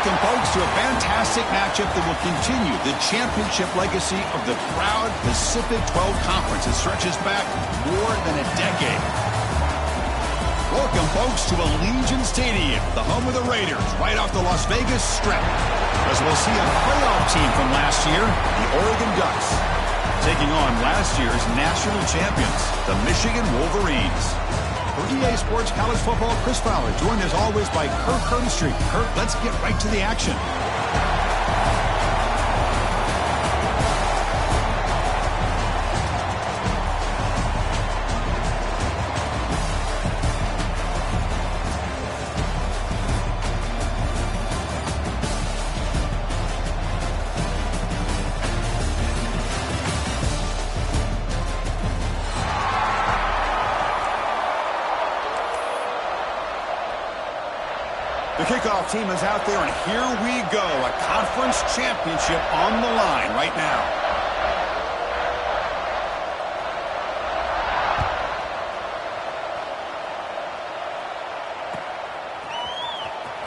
Welcome, folks, to a fantastic matchup that will continue the championship legacy of the proud Pacific 12 Conference that stretches back more than a decade. Welcome, folks, to Allegiant Stadium, the home of the Raiders, right off the Las Vegas Strip, as we'll see a playoff team from last year, the Oregon Ducks, taking on last year's national champions, the Michigan Wolverines. For EA Sports College Football, Chris Fowler, joined as always by Kirk Herbstreit. Kirk, let's get right to the action. The kickoff team is out there, and here we go. A conference championship on the line right now.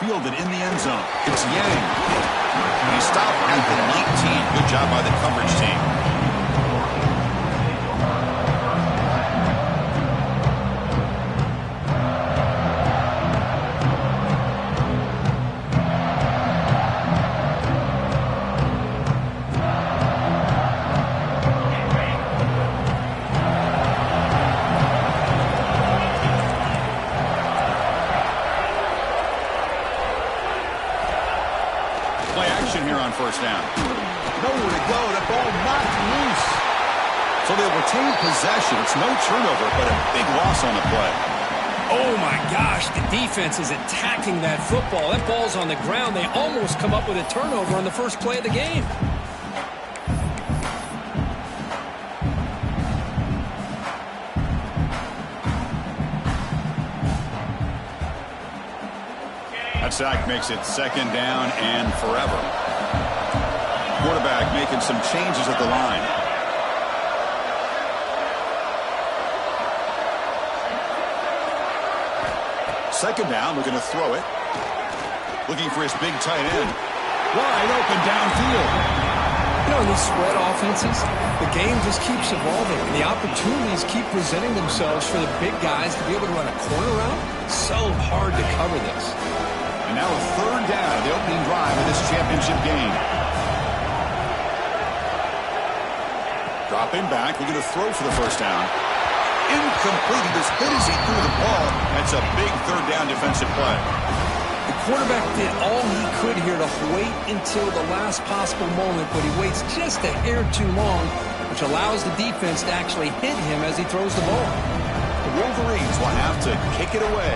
Fielded in the end zone. It's Yang. He stopped at the 19. Good job by the coverage team. First down. Nowhere to go. The ball knocked loose. So they'll retain possession. It's no turnover, but a big loss on the play. Oh, my gosh. The defense is attacking that football. That ball's on the ground. They almost come up with a turnover on the first play of the game. That sack makes it second down and forever. Quarterback making some changes at the line. Second down, we're going to throw it. Looking for his big tight end. Wide open downfield. You know, in these spread offenses, the game just keeps evolving. The opportunities keep presenting themselves for the big guys to be able to run a corner route. So hard to cover this. And now a third down, the opening drive of this championship game. Dropping back, we're going to throw for the first down. Incomplete. He was hit as he threw the ball. That's a big third down defensive play. The quarterback did all he could here to wait until the last possible moment, but he waits just a hair too long, which allows the defense to actually hit him as he throws the ball. The Wolverines will have to kick it away.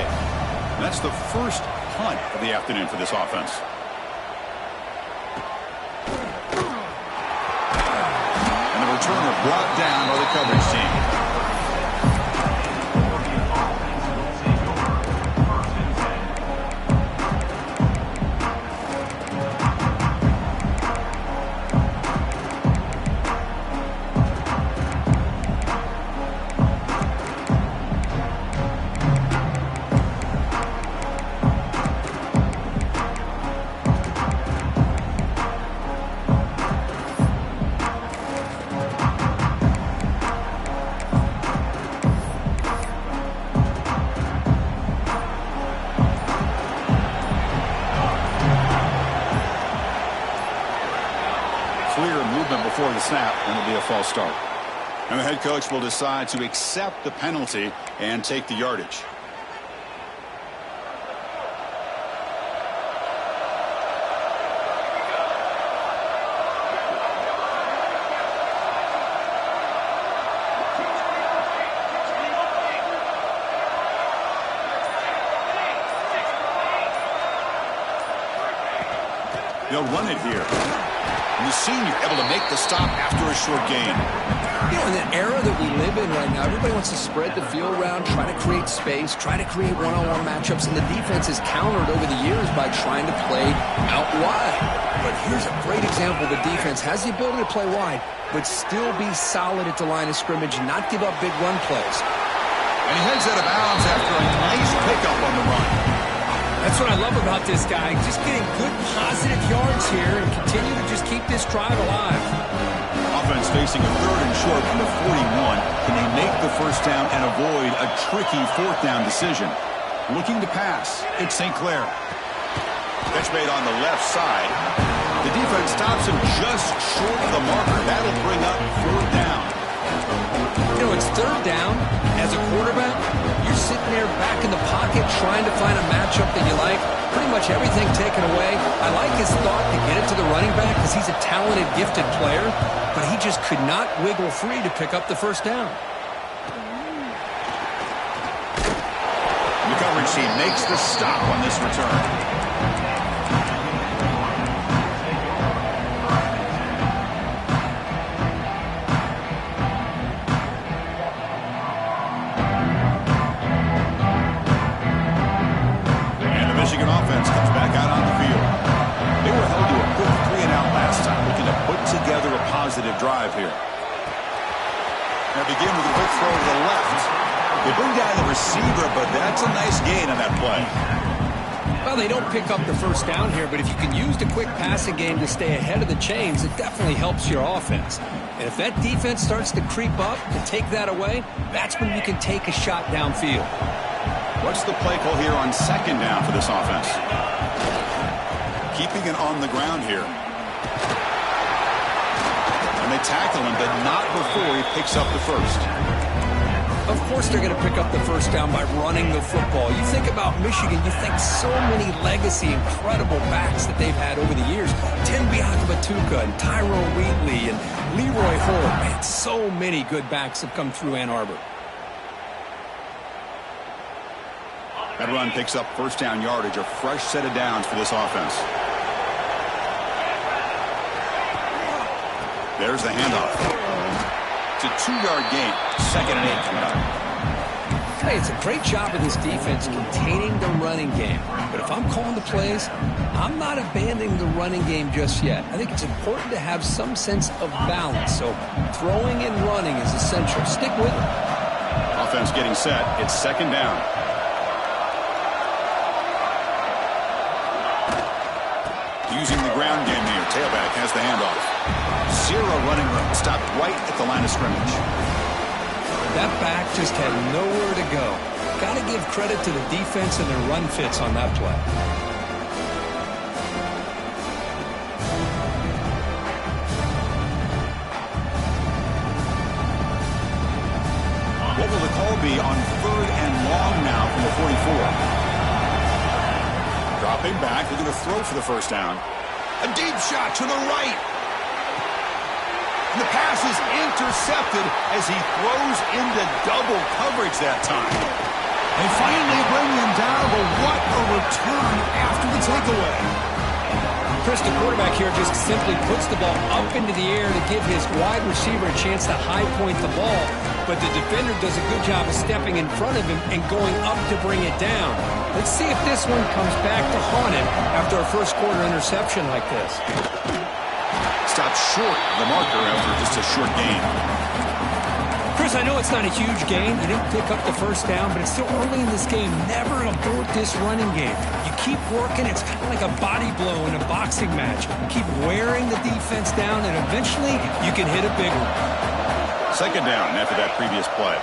That's the first punt of the afternoon for this offense. Turner brought down by the coverage team. Before the snap, and it'll be a false start. And the head coach will decide to accept the penalty and take the yardage. They'll run it here. And the senior able to make the stop after a short gain. You know, in the era that we live in right now, everybody wants to spread the field around, try to create space, try to create one-on-one matchups, and the defense is countered over the years by trying to play out wide. But here's a great example. The defense has the ability to play wide, but still be solid at the line of scrimmage, not give up big run plays. And he heads out of bounds after a nice pickup on the run. That's what I love about this guy. Just getting good positive yards here and continue to just keep this drive alive. Offense facing a 3rd and short from the 41. Can they make the first down and avoid a tricky 4th down decision? Looking to pass. It's St. Clair. Catch made on the left side. The defense stops him just short of the marker. That'll bring up 4th down. You know, it's 3rd down. As a quarterback, you're sitting there back in the pocket trying to find a matchup that you like. Pretty much everything taken away. I like his thought to get it to the running back because he's a talented, gifted player, but he just could not wiggle free to pick up the first down. The coverage team makes the stop on this return. Positive drive here. Now begin with a quick throw to the left. They bring down the receiver, but that's a nice gain on that play. Well, they don't pick up the first down here, but if you can use the quick passing game to stay ahead of the chains, it definitely helps your offense. And if that defense starts to creep up and take that away, that's when you can take a shot downfield. What's the play call here on 2nd down for this offense? Keeping it on the ground here. They tackle him, but not before he picks up the first. Of course they're going to pick up the first down by running the football. You think about Michigan, you think so many legacy, incredible backs that they've had over the years. Tim Biakabatuka and Tyrone Wheatley and Leroy Hoare. Man, so many good backs have come through Ann Arbor. That run picks up first down yardage, a fresh set of downs for this offense. There's the handoff. It's a 2-yard gain. 2nd and 8 coming up. Hey, it's a great job of this defense containing the running game. But if I'm calling the plays, I'm not abandoning the running game just yet. I think it's important to have some sense of balance. So throwing and running is essential. Stick with it. Offense getting set. It's 2nd down. Using the ground game here. Tailback has the handoff. 0 running room. Stopped right at the line of scrimmage. That back just had nowhere to go. Got to give credit to the defense and their run fits on that play. What will the call be on 3rd and long now from the 44? Dropping back. They're going to throw for the first down. A deep shot to the right. And the pass is intercepted as he throws into double coverage that time. They finally bring him down, but what a return after the takeaway. Chris, the quarterback here just simply puts the ball up into the air to give his wide receiver a chance to high point the ball, but the defender does a good job of stepping in front of him and going up to bring it down. Let's see if this one comes back to haunt him after a first-quarter interception like this. Stopped short of the marker after just a short gain. Chris, I know it's not a huge gain. You didn't pick up the first down, but it's still early in this game. Never abort this running game. You keep working. It's kind of like a body blow in a boxing match. Keep wearing the defense down, and eventually you can hit a big one. 2nd down after that previous play.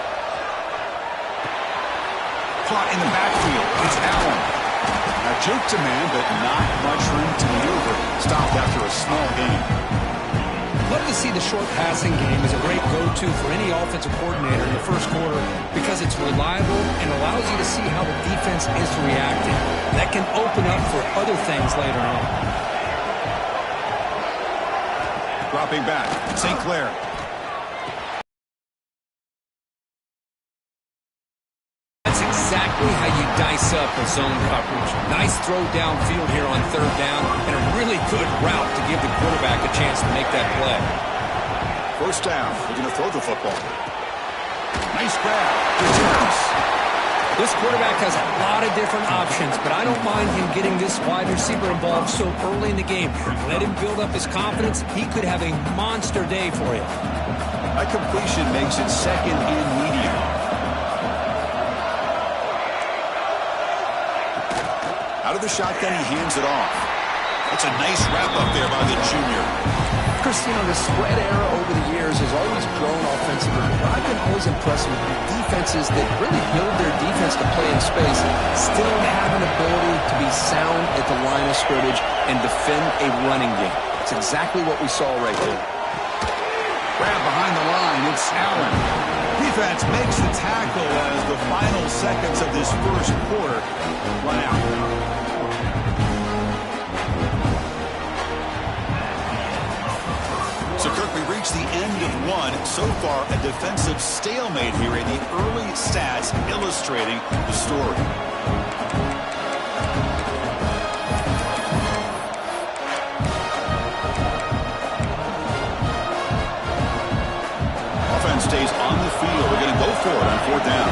Caught in the backfield. It's Allen. Now juke to man, but not much room to maneuver. Stopped after a small gain. Love to see the short passing game as a great go-to for any offensive coordinator in the first quarter because it's reliable and allows you to see how the defense is reacting. That can open up for other things later on. Dropping back, St. Clair. That's exactly how you dice up a zone coverage. Nice throw downfield here on 3rd down and a really good route to give the quarterback a chance to make that play. First down. They're going to throw the football. Nice grab. Returns. This quarterback has a lot of different options, but I don't mind him getting this wide receiver involved so early in the game. Let him build up his confidence. He could have a monster day for you. A completion makes it 2nd and medium. Out of the shotgun, he hands it off. That's a nice wrap-up there by the junior. Chris, the spread era over the years has always grown offensively. But I've been always impressed with defenses that really build their defense to play in space, still have an ability to be sound at the line of scrimmage and defend a running game. It's exactly what we saw right there. Grab behind the line, it's Allen. Defense makes the tackle as the final seconds of this first quarter run out. So, Kirk, we reached the end of one. So far, a defensive stalemate here in the early stats illustrating the story. Offense stays on the field. We're going to go for it on fourth down.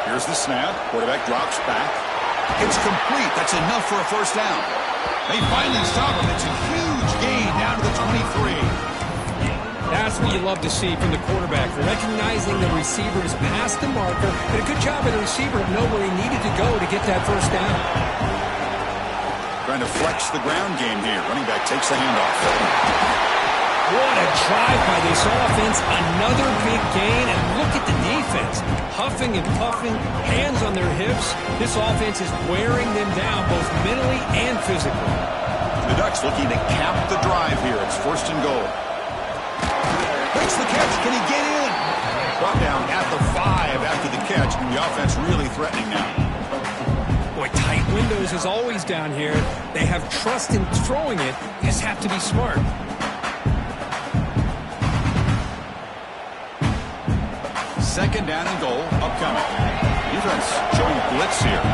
Here's the snap. Quarterback drops back. It's complete. That's enough for a first down. They finally stop him. It's a huge gain down to the 23. That's what you love to see from the quarterback. Recognizing the receiver is past the marker. Did a good job of the receiver to know where he needed to go to get that first down. Trying to flex the ground game here. Running back takes the handoff. What a drive by this offense. Another big gain. And look at the defense. Huffing and puffing, hands on their hips. This offense is wearing them down both mentally and physically. The Ducks looking to cap the drive here. It's first and goal. Makes the catch. Can he get in? Brought down at the 5 after the catch. The offense really threatening now. Boy, tight windows as always down here. They have trust in throwing it. You just have to be smart. Second down and goal upcoming. Defense showing blitz here.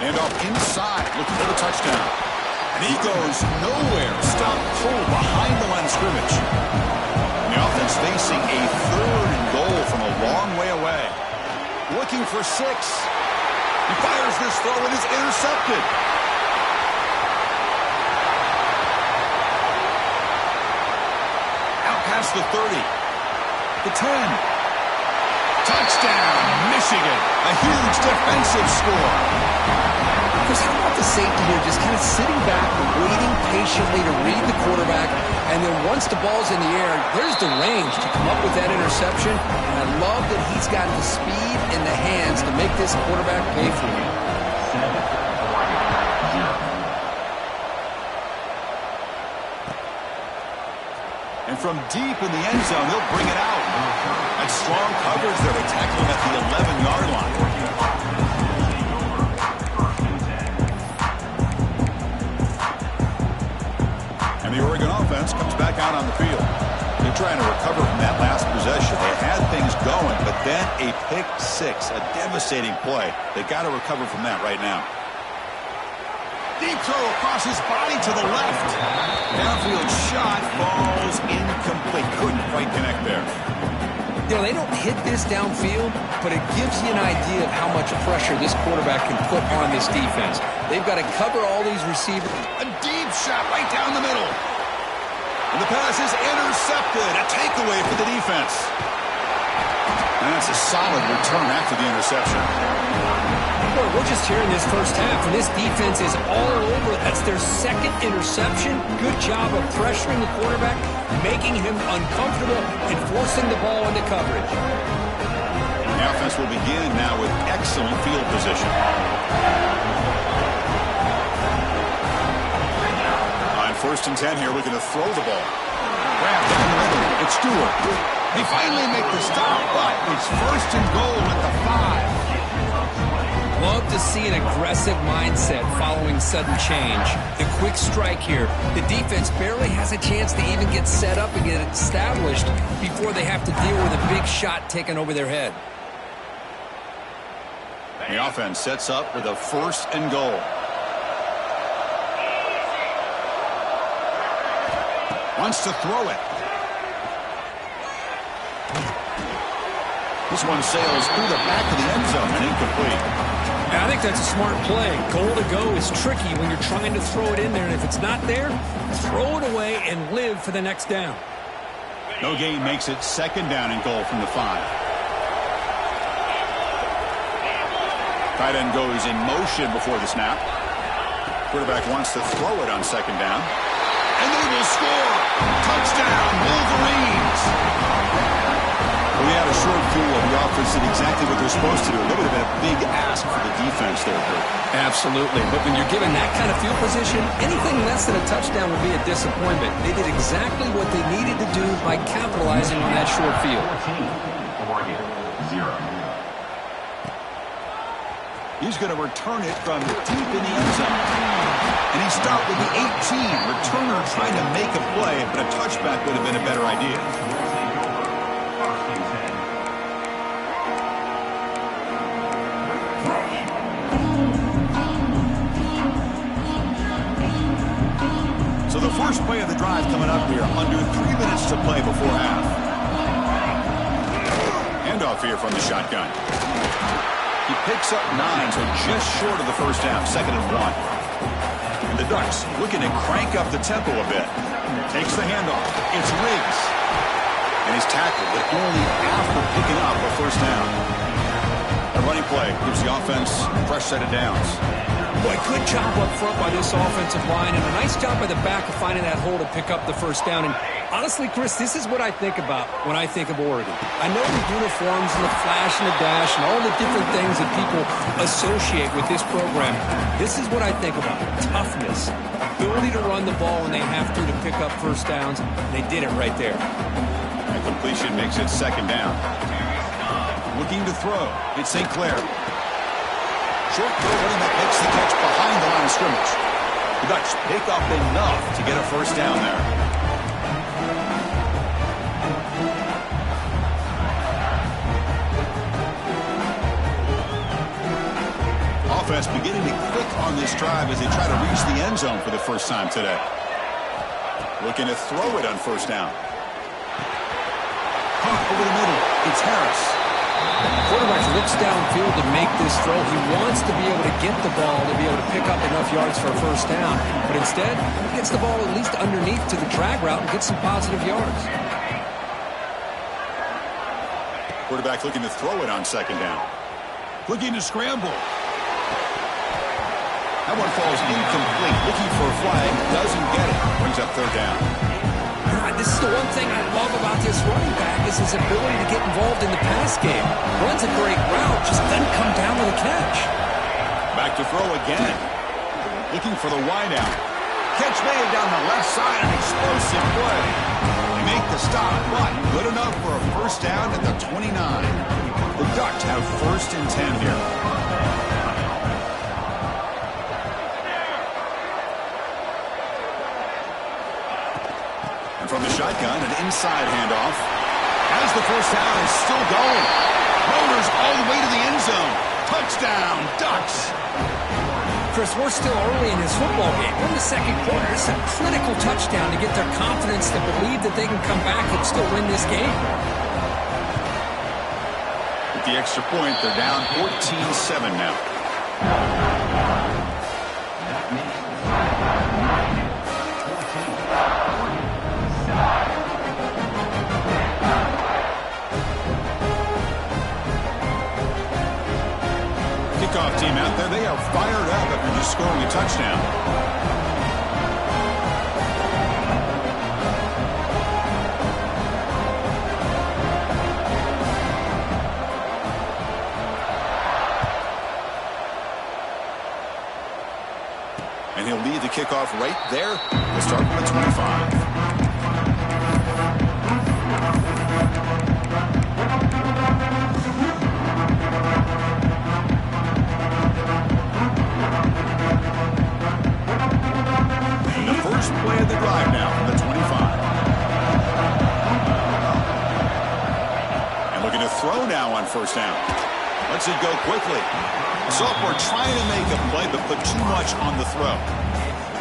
And off inside, looking for the touchdown. And he goes nowhere. Stop cold behind the line of scrimmage. And the offense facing a third and goal from a long way away. Looking for 6. He fires this throw and is intercepted. Past the 30, the 10. Touchdown, Michigan. A huge defensive score. Chris, how about the safety here just kind of sitting back, waiting patiently to read the quarterback, and then once the ball's in the air, there's the range to come up with that interception, and I love that he's got the speed and the hands to make this quarterback pay for it. And from deep in the end zone, they'll bring it out. That's strong coverage there. They tackle him at the 11-yard line. And the Oregon offense comes back out on the field. They're trying to recover from that last possession. They had things going, but then a pick 6, a devastating play. They got to recover from that right now. Deep throw across his body to the left. Downfield shot falls incomplete. Couldn't quite connect there. They don't hit this downfield, but it gives you an idea of how much pressure this quarterback can put on this defense. They've got to cover all these receivers. A deep shot right down the middle. And the pass is intercepted. A takeaway for the defense. And that's a solid return after the interception. Boy, we're just here in this first half, and this defense is all over. That's their second interception. Good job of pressuring the quarterback, making him uncomfortable, and forcing the ball into coverage. The offense will begin now with excellent field position. On first and 10 here, looking to throw the ball. Grab down the middle. It's Stewart. They finally make the stop, but it's first and goal at the 5. Love to see an aggressive mindset following sudden change. The quick strike here. The defense barely has a chance to even get set up and get established before they have to deal with a big shot taken over their head. The offense sets up with a first and goal. Wants to throw it. This one sails through the back of the end zone and incomplete. I think that's a smart play. Goal to go is tricky when you're trying to throw it in there, and if it's not there, throw it away and live for the next down. No gain makes it second down and goal from the 5. Tight end goes in motion before the snap. Quarterback wants to throw it on second down. And they will score! Touchdown, Wolverines! Well, we had a short field of the offense did exactly what they're supposed to do. That would have been a big ask for the defense there, Kurt. Absolutely. But when you're given that kind of field position, anything less than a touchdown would be a disappointment. They did exactly what they needed to do by capitalizing on that short field. Oregon, 0. He's going to return it from deep in the end zone. And he stopped with the 18. Returner trying to make a play, but a touchback would have been a better idea. So the first play of the drive coming up here, under 3 minutes to play before half. Handoff here from the shotgun. He picks up 9, so just short of the first down, 2nd and 1. And the Ducks looking to crank up the tempo a bit. Takes the handoff. It's Riggs. And he's tackled, but only after picking up a first down. A running play gives the offense a fresh set of downs. Boy, good job up front by this offensive line, and a nice job by the back of finding that hole to pick up the first down. And honestly, Chris, this is what I think about when I think of Oregon. I know the uniforms and the flash and the dash and all the different things that people associate with this program. This is what I think about. Toughness, ability to run the ball when they have to pick up first downs. They did it right there. That completion makes it 2nd down. Looking to throw. It's St. Clair. Short throw running that makes the catch behind the line of scrimmage. The Ducks pick up enough to get a first down there. Offense beginning to click on this drive as they try to reach the end zone for the first time today. Looking to throw it on first down. Caught over the middle. It's Harris. Quarterback looks downfield to make this throw. He wants to be able to get the ball to be able to pick up enough yards for a first down. But instead, he gets the ball at least underneath to the drag route and gets some positive yards. Quarterback looking to throw it on second down. Looking to scramble. That one falls incomplete. Looking for a flag. Doesn't get it. Brings up third down. This is the one thing I love about this running back is his ability to get involved in the pass game. Runs a great route, just doesn't come down with a catch. Back to throw again. Looking for the wideout. Catch made down the left side, an explosive play. They make the stop, but good enough for a first down at the 29. The Ducks have 1st and 10 here. From the shotgun, an inside handoff. As the first down is still going. Rollers all the way to the end zone. Touchdown, Ducks. Chris, we're still early in this football game. We're in the second quarter. It's a critical touchdown to get their confidence to believe that they can come back and still win this game. With the extra point, they're down 14-7 now. Kickoff team out there, they are fired up after just scoring a touchdown. And he'll lead the kickoff right there. We'll start from the 25. Play of the drive now from the 25. And looking to throw now on first down. Lets it go quickly. Sophomore trying to make a play, but put too much on the throw.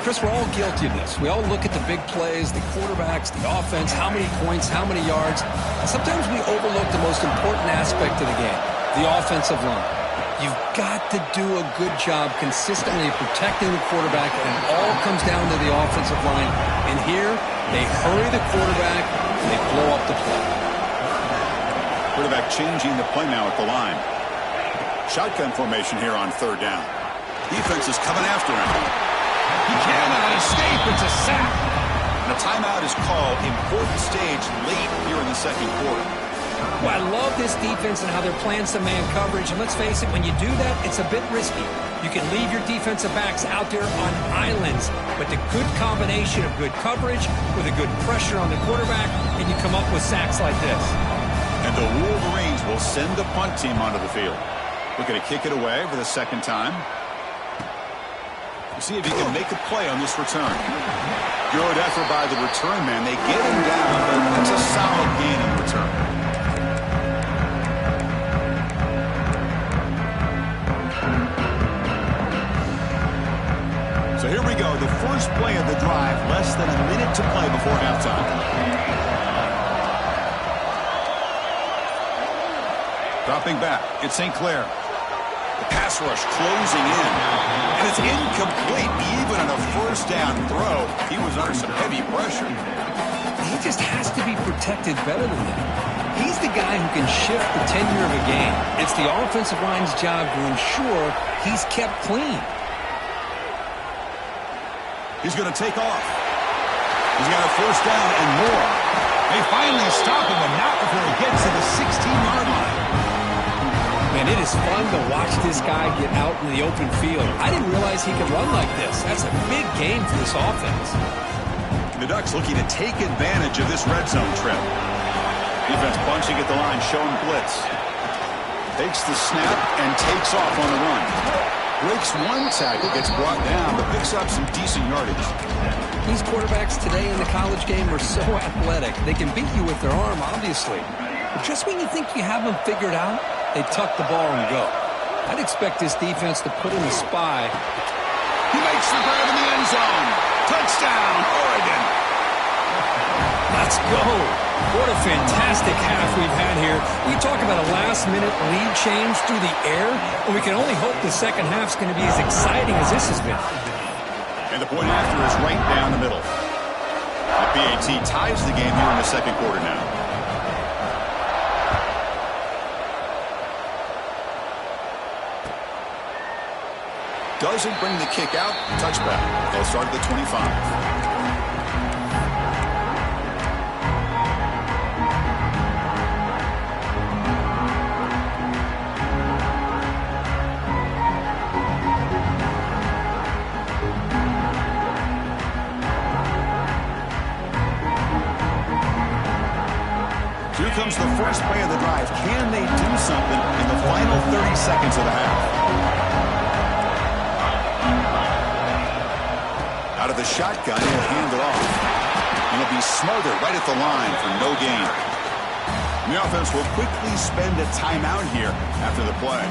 Chris, we're all guilty of this. We all look at the big plays, the quarterbacks, the offense, how many points, how many yards. Sometimes we overlook the most important aspect of the game, the offensive line. You've got to do a good job consistently protecting the quarterback, and it all comes down to the offensive line. And here, they hurry the quarterback, and they blow up the play. Quarterback changing the play now at the line. Shotgun formation here on third down. Defense is coming after him. He cannot escape. It's a sack. And a timeout is called. Important stage late here in the second quarter. Well, I love this defense and how they're playing some man coverage. And let's face it, when you do that, it's a bit risky. You can leave your defensive backs out there on islands, but the good combination of good coverage with a good pressure on the quarterback, and you come up with sacks like this. And the Wolverines will send the punt team onto the field. Looking to kick it away for the second time. We'll see if he can make a play on this return. Good effort by the return man. They get him down, but it's a solid gain in return. So here we go, the first play of the drive, less than a minute to play before halftime. Dropping back, it's St. Clair. The pass rush closing in, and it's incomplete. Even on a first down throw, he was under some heavy pressure. He just has to be protected better than that. He's the guy who can shift the tenure of a game. It's the offensive line's job to ensure he's kept clean. He's going to take off. He's got a first down and more. They finally stop him, but not before he gets to the 16-yard line. Man, it is fun to watch this guy get out in the open field. I didn't realize he could run like this. That's a big game for this offense. The Ducks looking to take advantage of this red zone trip. Defense bunching at the line, showing blitz. Takes the snap and takes off on the run. Breaks one tackle, gets brought down, but picks up some decent yardage. These quarterbacks today in the college game are so athletic. They can beat you with their arm, obviously. But just when you think you have them figured out, they tuck the ball and go. I'd expect this defense to put in a spy. He makes the grab in the end zone. Touchdown, Oregon. Let's go. What a fantastic half we've had here. We talk about a last-minute lead change through the air, and we can only hope the second half's going to be as exciting as this has been. And the point after is right down the middle. The PAT ties the game here in the second quarter now. Doesn't bring the kick out. Touchback. They'll start at the 25. Here comes the first play of the drive. Can they do something in the final 30 seconds of the half? Out of the shotgun, he'll hand it off. And he'll be smothered right at the line for no gain. And the offense will quickly spend a timeout here after the play.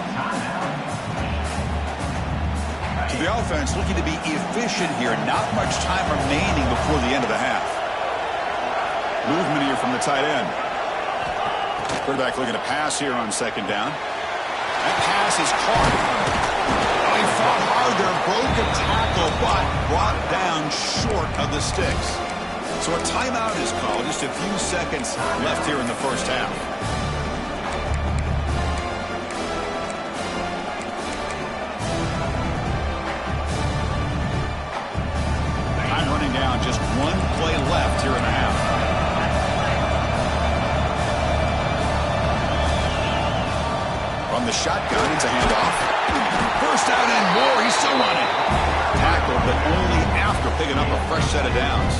So the offense looking to be efficient here. Not much time remaining before the end of the half. Movement here from the tight end. Quarterback looking to pass here on second down. That pass is caught. They fought hard there, broke a tackle, but brought down short of the sticks. So a timeout is called. Just a few seconds left here in the first half. Time running down. Just one play left here in the half. From the shotgun, it's a handoff. First down and more. He's still running. Tackled, but only after picking up a fresh set of downs.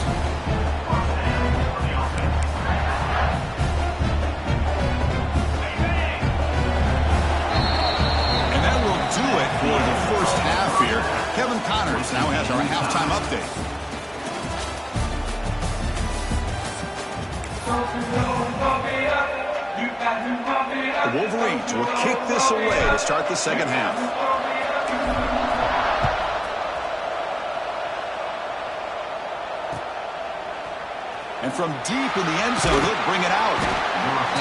And that will do it for the first half here. Kevin Connors now has our halftime update. The Wolverines will kick this away to start the second half. And from deep in the end zone, he'll bring it out.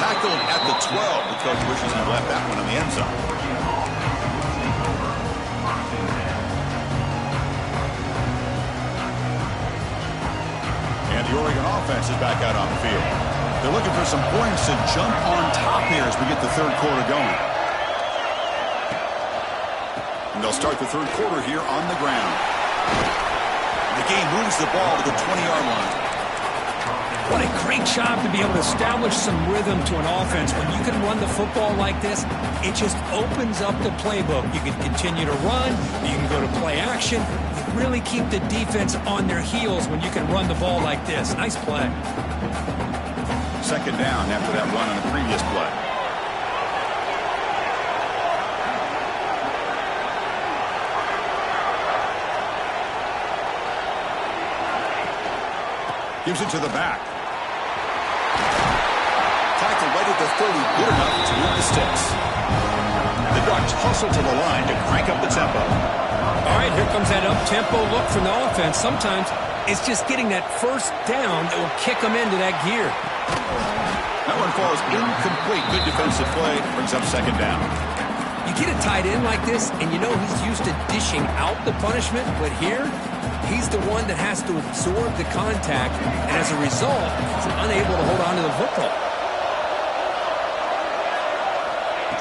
Tackled at the 12. The coach wishes he left that one in the end zone. And the Oregon offense is back out on the field. They're looking for some points to jump on top here as we get the third quarter going. And they'll start the third quarter here on the ground. The game moves the ball to the 20-yard line. What a great job to be able to establish some rhythm to an offense. When you can run the football like this, it just opens up the playbook. You can continue to run. You can go to play action. You really keep the defense on their heels when you can run the ball like this. Nice play. Second down after that run on the previous play. Gives it to the back. Tackle right at the 30, good enough to move the sticks. The Ducks hustle to the line to crank up the tempo. All right, here comes that up-tempo look from the offense. Sometimes it's just getting that first down that will kick them into that gear. That one falls incomplete. Good defensive play. Brings up second down. You get a tight end like this, and you know he's used to dishing out the punishment, but here, he's the one that has to absorb the contact, and as a result, he's unable to hold on to the football.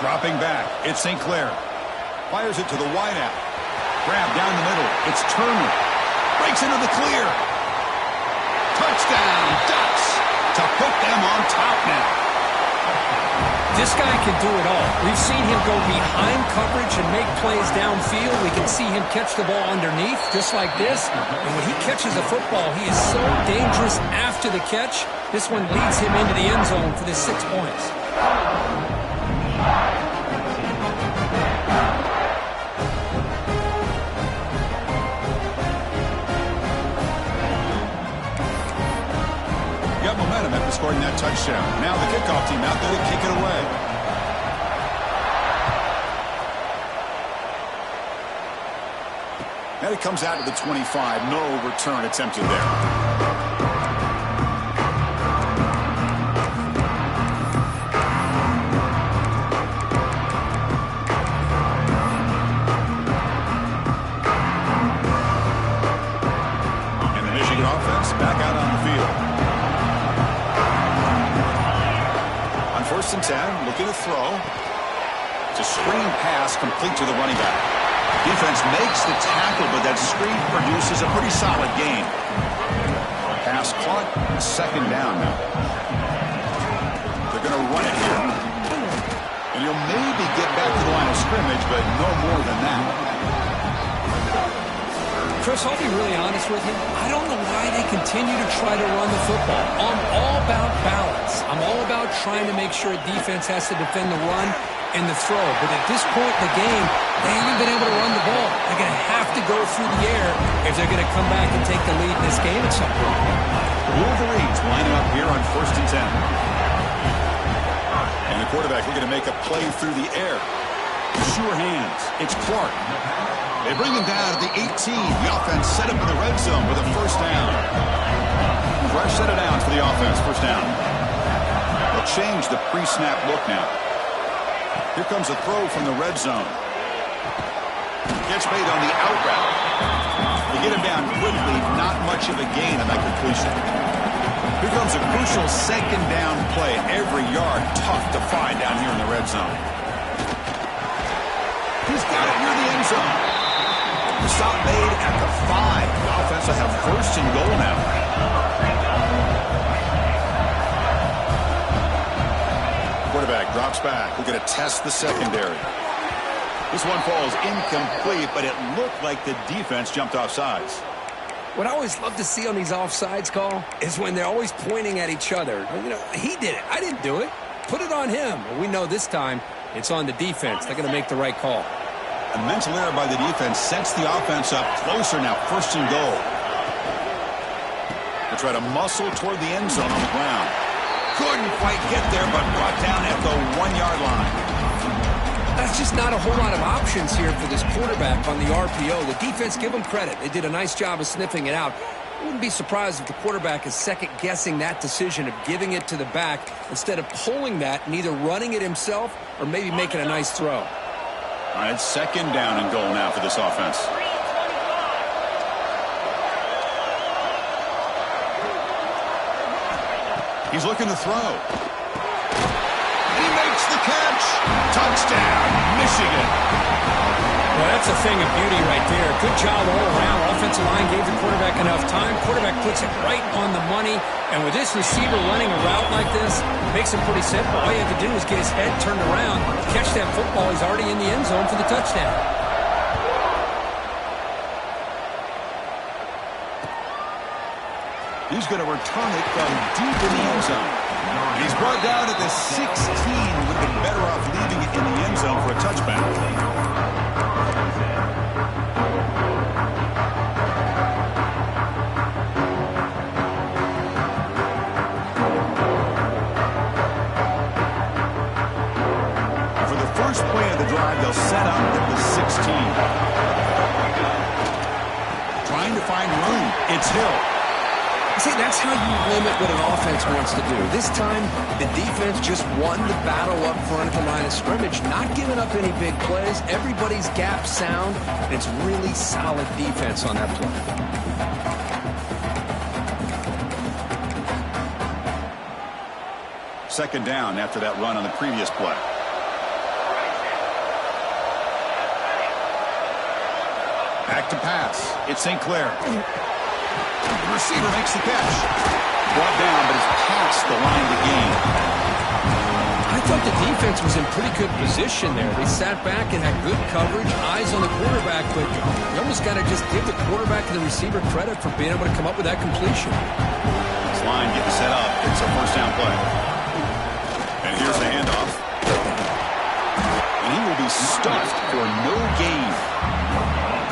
Dropping back, it's St. Clair. Fires it to the wideout. Grab down the middle. It's Turner. Breaks into the clear. Touchdown, Ducks, to put them on top now. This guy can do it all. We've seen him go behind coverage and make plays downfield. We can see him catch the ball underneath, just like this. And when he catches a football, he is so dangerous after the catch. This one leads him into the end zone for the 6 points. Got momentum after scoring that touchdown. Now the kickoff team out there to kick it away. And it comes out to the 25. No return attempted there. And the Michigan offense back out on the field. First and 10, looking to throw. It's a screen pass complete to the running back. Defense makes the tackle, but that screen produces a pretty solid gain. Pass caught, second down now. They're going to run it here. And he'll maybe get back to the line of scrimmage, but no more than that. Chris, I'll be really honest with you. I don't know why they continue to try to run the football. I'm all about balance. I'm all about trying to make sure a defense has to defend the run and the throw. But at this point in the game, they haven't been able to run the ball. They're going to have to go through the air if they're going to come back and take the lead in this game at some point. Wolverines lining up here on first and 10. And the quarterback looking to make a play through the air. Sure hands. It's Clark. They bring him down at the 18. The offense set up in the red zone with a first down. Fresh set of downs for the offense. First down. They'll change the pre-snap look now. Here comes a throw from the red zone. Gets made on the out route. They get him down quickly. Not much of a gain on that completion. Here comes a crucial second down play. Every yard tough to find down here in the red zone. He's got it near the end zone. The stop made at the 5. The offense will have first and goal now. Quarterback drops back. We're going to test the secondary. This one falls incomplete, but it looked like the defense jumped off sides. What I always love to see on these offsides call is when they're always pointing at each other. You know, he did it. I didn't do it. Put it on him. Well, we know this time it's on the defense. They're going to make the right call. A mental error by the defense sets the offense up closer now. First and goal. They try to muscle toward the end zone on the ground. Couldn't quite get there, but brought down at the 1-yard line. That's just not a whole lot of options here for this quarterback on the RPO. The defense, give them credit. They did a nice job of sniffing it out. I wouldn't be surprised if the quarterback is second-guessing that decision of giving it to the back instead of pulling that and either running it himself or maybe making a nice throw. All right, second down and goal now for this offense. He's looking to throw. He makes the catch. Touchdown, Michigan. Well, that's a thing of beauty right there. Good job all around. Offensive line gave the quarterback enough time. Quarterback puts it right on the money. And with this receiver running a route like this, makes it pretty simple. All you have to do is get his head turned around, catch that football. He's already in the end zone for the touchdown. He's going to return it from deep in the end zone. He's brought down at the 16. Would have been better off leaving it in the end zone for a touchback. For the first play of the drive, they'll set up at the 16. Trying to find room. It's Hill. See, that's how you limit what an offense wants to do. This time, the defense just won the battle up front at the line of scrimmage, not giving up any big plays. Everybody's gap sound, and it's really solid defense on that play. Second down after that run on the previous play. Back to pass. It's St. Clair. The receiver makes the catch. Brought down, but it's past the line of the game. I thought the defense was in pretty good position there. They sat back and had good coverage, eyes on the quarterback, but you almost got to just give the quarterback and the receiver credit for being able to come up with that completion. This line getting set up. It's a first down play. And here's the handoff. And he will be stuffed for no gain.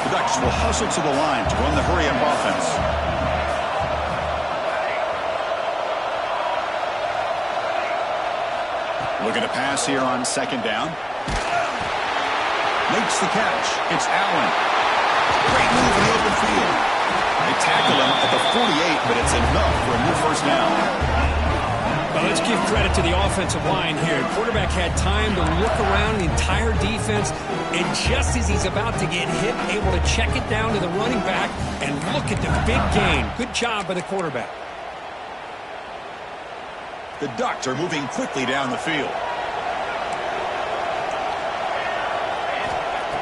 The Ducks will hustle to the line to run the hurry-up offense. Looking to pass here on second down. Makes the catch. It's Allen. Great move in the open field. They tackle him at the 48, but it's enough for a new first down. Well, let's give credit to the offensive line here. Quarterback had time to look around the entire defense, and just as he's about to get hit, able to check it down to the running back, and look at the big gain. Good job by the quarterback. The Ducks are moving quickly down the field.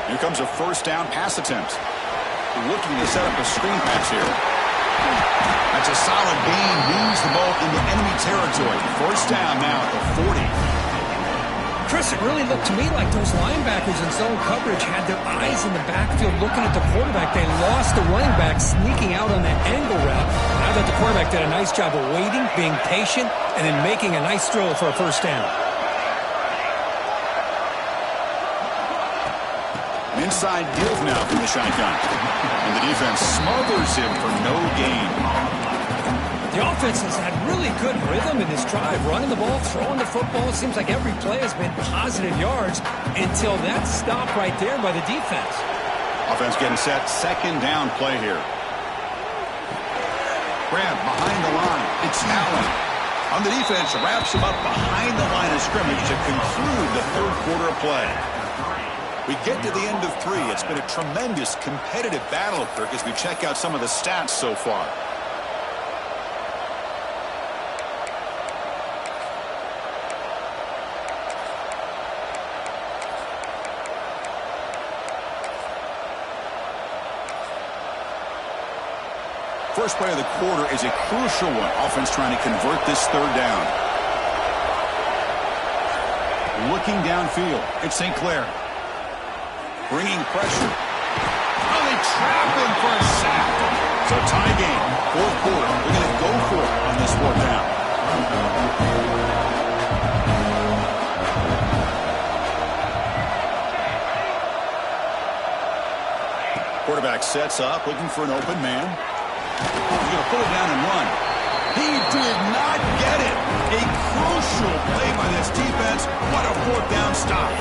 Here comes a first down pass attempt. Looking to set up a screen pass here. That's a solid gain. Moves the ball into enemy territory. First down now at the 40. Chris, it really looked to me like those linebackers in zone coverage had their eyes in the backfield looking at the quarterback. They lost the running back sneaking out on that angle route. I thought the quarterback did a nice job of waiting, being patient, and then making a nice throw for a first down. Inside give now from the shotgun. And the defense smothers him for no gain. The offense has had really good rhythm in this drive, running the ball, throwing the football. It seems like every play has been positive yards until that stop right there by the defense. Offense getting set. Second down play here. Grab behind the line. It's Allen. On the defense, wraps him up behind the line of scrimmage to conclude the third quarter of play. We get to the end of 3. It's been a tremendous competitive battle, Kirk, as we check out some of the stats so far. First play of the quarter is a crucial one. Offense trying to convert this third down. Looking downfield. It's St. Clair. Bringing pressure. Oh, they trap him for a sack. So tie game. Fourth quarter. They're going to go for it on this fourth down. Quarterback sets up, looking for an open man. He's going to pull it down and run. He did not get it. A crucial play by this defense. What a fourth down stop.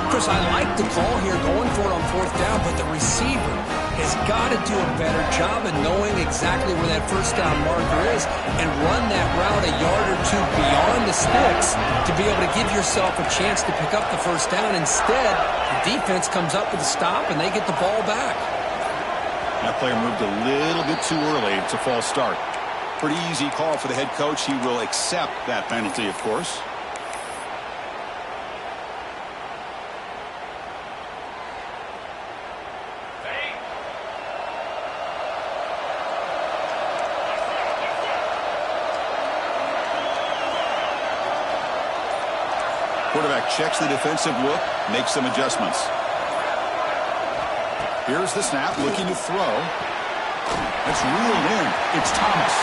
Chris, I like the call here going for it on fourth down, but the receiver has got to do a better job of knowing exactly where that first down marker is and run that route a yard or two beyond the sticks to be able to give yourself a chance to pick up the first down. Instead, the defense comes up with a stop and they get the ball back. That player moved a little bit too early. It's a false start. Pretty easy call for the head coach. He will accept that penalty, of course. Quarterback checks the defensive look, makes some adjustments. Here's the snap, looking to throw. It's reeled in. It's Thomas.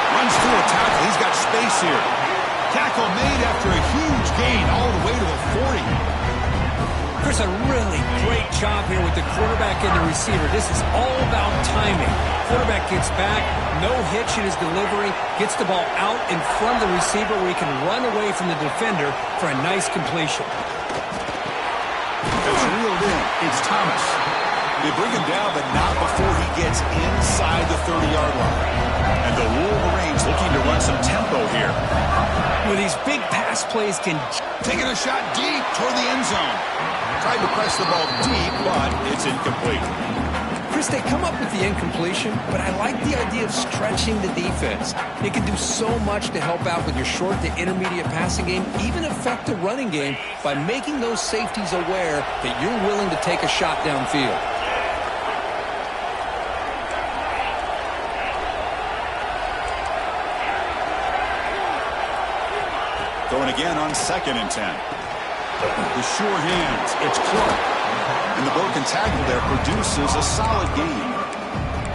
Runs through a tackle. He's got space here. Tackle made after a huge gain all the way to the 40. Chris, a really great job here with the quarterback and the receiver. This is all about timing. Quarterback gets back, no hitch in his delivery, gets the ball out in front of the receiver where he can run away from the defender for a nice completion. It's reeled in. It's Thomas. They bring him down, but not before he gets inside the 30-yard line. And the Wolverines looking to run some tempo here. With these big pass plays can... Taking a shot deep toward the end zone. Tried to press the ball deep, but it's incomplete. Chris, they come up with the incompletion, but I like the idea of stretching the defense. It can do so much to help out with your short to intermediate passing game, even affect the running game by making those safeties aware that you're willing to take a shot downfield. Throwing again on 2nd and 10. The sure hands, it's Clark. And the broken tackle there produces a solid gain.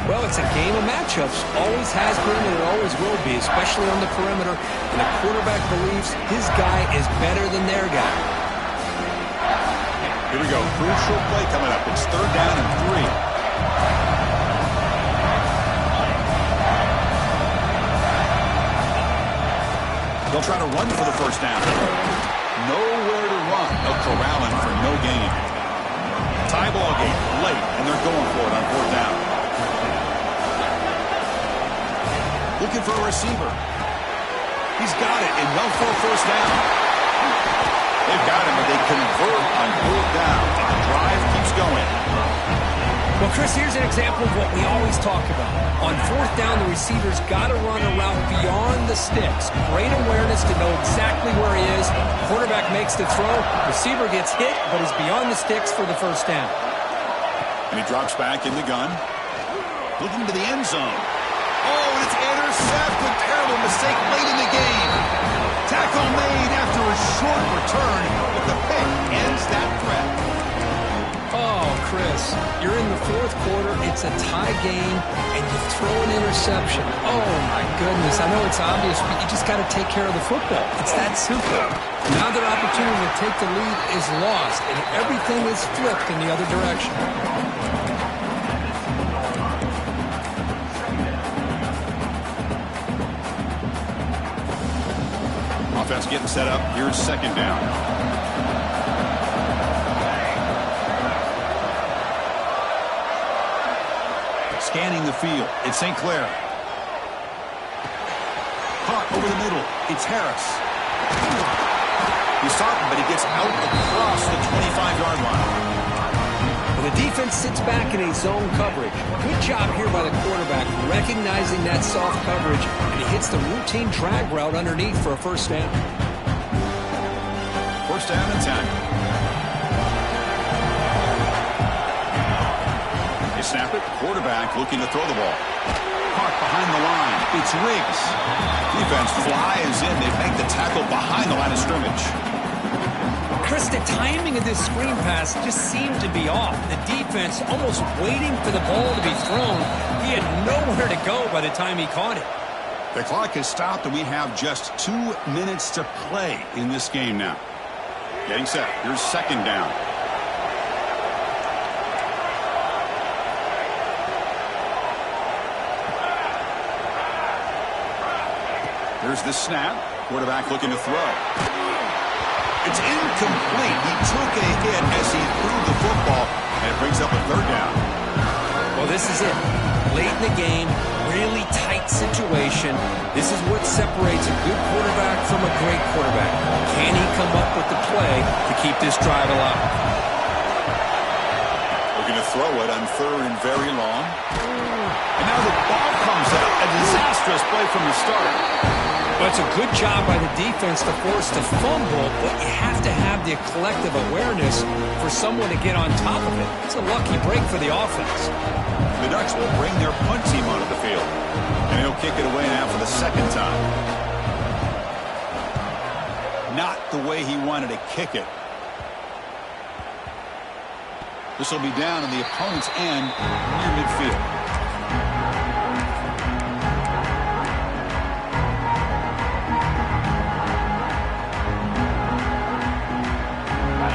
Well, it's a game of matchups. Always has been and it always will be, especially on the perimeter. And the quarterback believes his guy is better than their guy. Here we go. Crucial play coming up. It's 3rd down and 3. They'll try to run for the first down. Nowhere to run. They'll corral him for no gain. Tie ball game late, and they're going for it on 4th down. Looking for a receiver. He's got it, and they'll for a first down. They've got him, but they convert on 4th down, and the drive keeps going. Well, Chris, here's an example of what we always talk about. On 4th down, the receiver's got to run a route beyond the sticks. Great awareness to know exactly where he is. Quarterback makes the throw. Receiver gets hit, but is beyond the sticks for the first down. And he drops back in the gun. Looking to the end zone. Oh, and it's intercepted. Terrible mistake late in the game. Tackle made after a short return, but the pick ends that threat. Oh, Chris, you're in the 4th quarter, it's a tie game, and you throw an interception. Oh, my goodness. I know it's obvious, but you just got to take care of the football. It's that simple. Now their opportunity to take the lead is lost, and everything is flipped in the other direction. Offense getting set up. Here's 2nd down. Scanning the field. It's St. Clair. Caught over the middle. It's Harris. He's stopped, but he gets out across the 25-yard line. Well, the defense sits back in a zone coverage. Good job here by the quarterback, recognizing that soft coverage, and he hits the routine drag route underneath for a first down. 1st down and 10. Snap it. Quarterback looking to throw the ball. Caught behind the line. It's Riggs. Defense flies in. They make the tackle behind the line of scrimmage. Chris, the timing of this screen pass just seemed to be off. The defense almost waiting for the ball to be thrown. He had nowhere to go by the time he caught it. The clock has stopped, and we have just 2 minutes to play in this game now. Getting set. Here's 2nd down. Here's the snap. Quarterback looking to throw. It's incomplete. He took a hit as he threw the football, and it brings up a 3rd down. Well, this is it. Late in the game, really tight situation. This is what separates a good quarterback from a great quarterback. Can he come up with the play to keep this drive alive? We're going to throw it on 3rd and very long. And now the ball comes up. A disaster cautious play from the start. But it's a good job by the defense to force the fumble, but you have to have the collective awareness for someone to get on top of it. It's a lucky break for the offense. The Ducks will bring their punt team onto the field. And he'll kick it away now for the second time. Not the way he wanted to kick it. This will be down on the opponent's end near midfield.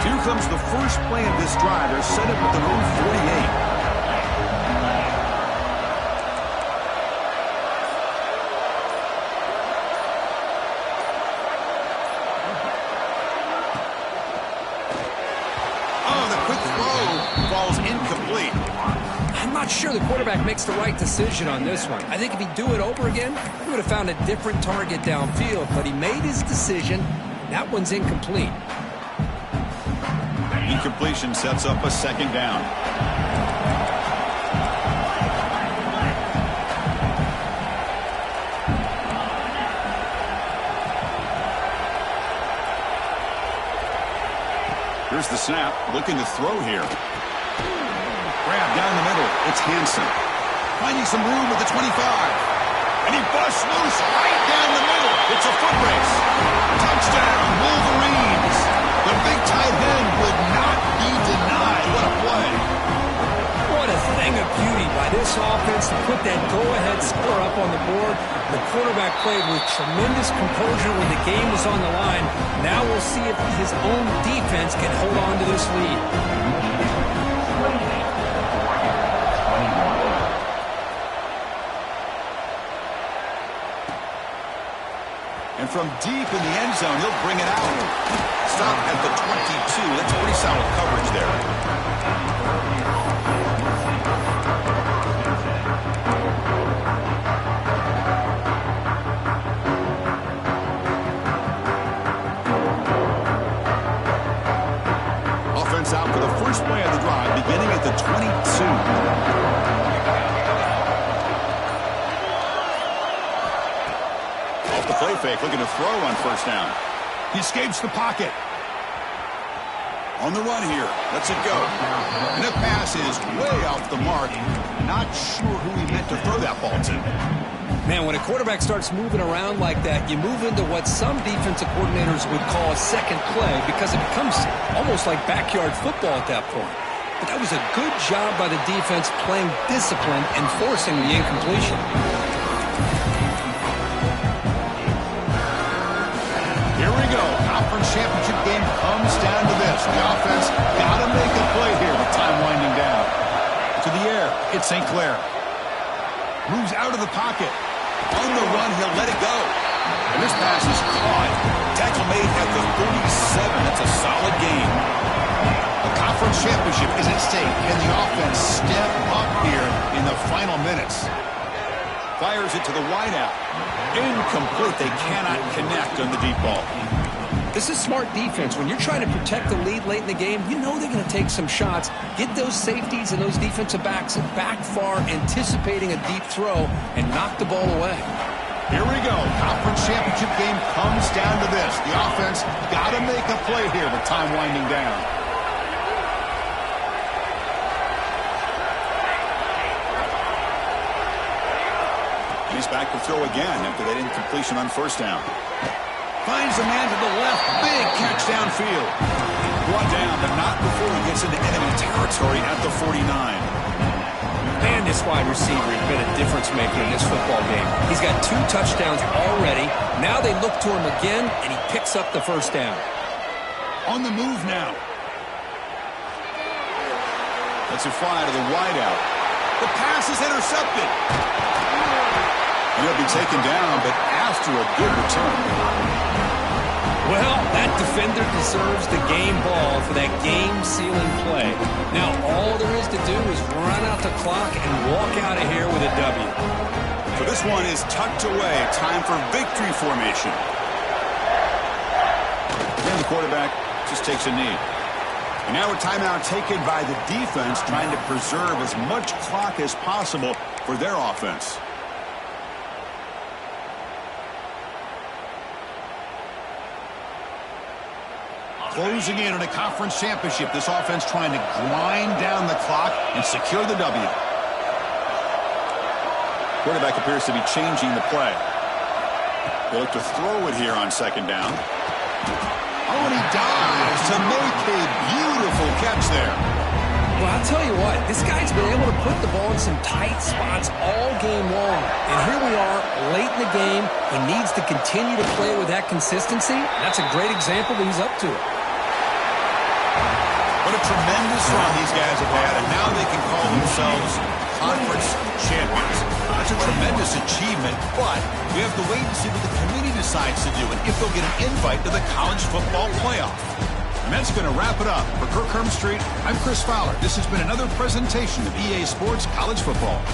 Here comes the first play of this drive. They're set up at their own 48. Sure, the quarterback makes the right decision on this one. I think if he'd do it over again, he would have found a different target downfield, but he made his decision. That one's incomplete. Incompletion sets up a second down. Here's the snap, looking to throw here. Grab down the middle. It's Hansen. Finding some room at the 25. And he busts loose right down the middle. It's a foot race. Touchdown, Wolverines. The big tight end would not be denied. What a play. What a thing of beauty by this offense to put that go-ahead score up on the board. The quarterback played with tremendous composure when the game was on the line. Now we'll see if his own defense can hold on to this lead. And from deep in the end zone, he'll bring it out. Stop at the 22. That's pretty solid coverage there. Offense out for the first play of the drive, beginning at the 22. Play fake, looking to throw on first down. He escapes the pocket. On the run here. Lets it go. And the pass is way off the mark. Not sure who he meant to throw that ball to. Man, when a quarterback starts moving around like that, you move into what some defensive coordinators would call a second play because it becomes almost like backyard football at that point. But that was a good job by the defense playing discipline and forcing the incompletion. Conference championship game comes down to this. The offense got to make a play here with time winding down. To the air, it's St. Clair. Moves out of the pocket. On the run, he'll let it go. And this pass is caught. Tackle made at the 37. That's a solid game. The conference championship is at stake. Can the offense step up here in the final minutes? Fires it to the wideout. Incomplete. They cannot connect on the deep ball. This is smart defense. When you're trying to protect the lead late in the game, you know they're going to take some shots. Get those safeties and those defensive backs back far, anticipating a deep throw, and knock the ball away. Here we go. Conference championship game comes down to this. The offense got to make a play here with time winding down. He's back to throw again after that incompletion on first down. Finds a man to the left. Big catch downfield. Brought down, but not before he gets into enemy territory at the 49. Man, this wide receiver has been a difference maker in this football game. He's got 2 touchdowns already. Now they look to him again, and he picks up the first down. On the move now. Let's it fly to the wideout. The pass is intercepted. And he'll be taken down, but after a good return. Well, that defender deserves the game ball for that game-sealing play. Now, all there is to do is run out the clock and walk out of here with a W. So this one is tucked away. Time for victory formation. Then the quarterback just takes a knee. And now a timeout taken by the defense, trying to preserve as much clock as possible for their offense. closing in on a conference championship. This offense trying to grind down the clock and secure the W. Quarterback appears to be changing the play. They look to throw it here on second down. Oh, and he dives to make a beautiful catch there. Well, I'll tell you what, this guy's been able to put the ball in some tight spots all game long. And here we are, late in the game. He needs to continue to play with that consistency. That's a great example that he's up to it. What a tremendous run these guys have had, and now they can call themselves conference champions. That's a tremendous achievement, but we have to wait and see what the committee decides to do and if they'll get an invite to the college football playoff. And that's going to wrap it up. For Kirk Herbstreit, I'm Chris Fowler. This has been another presentation of EA Sports College Football.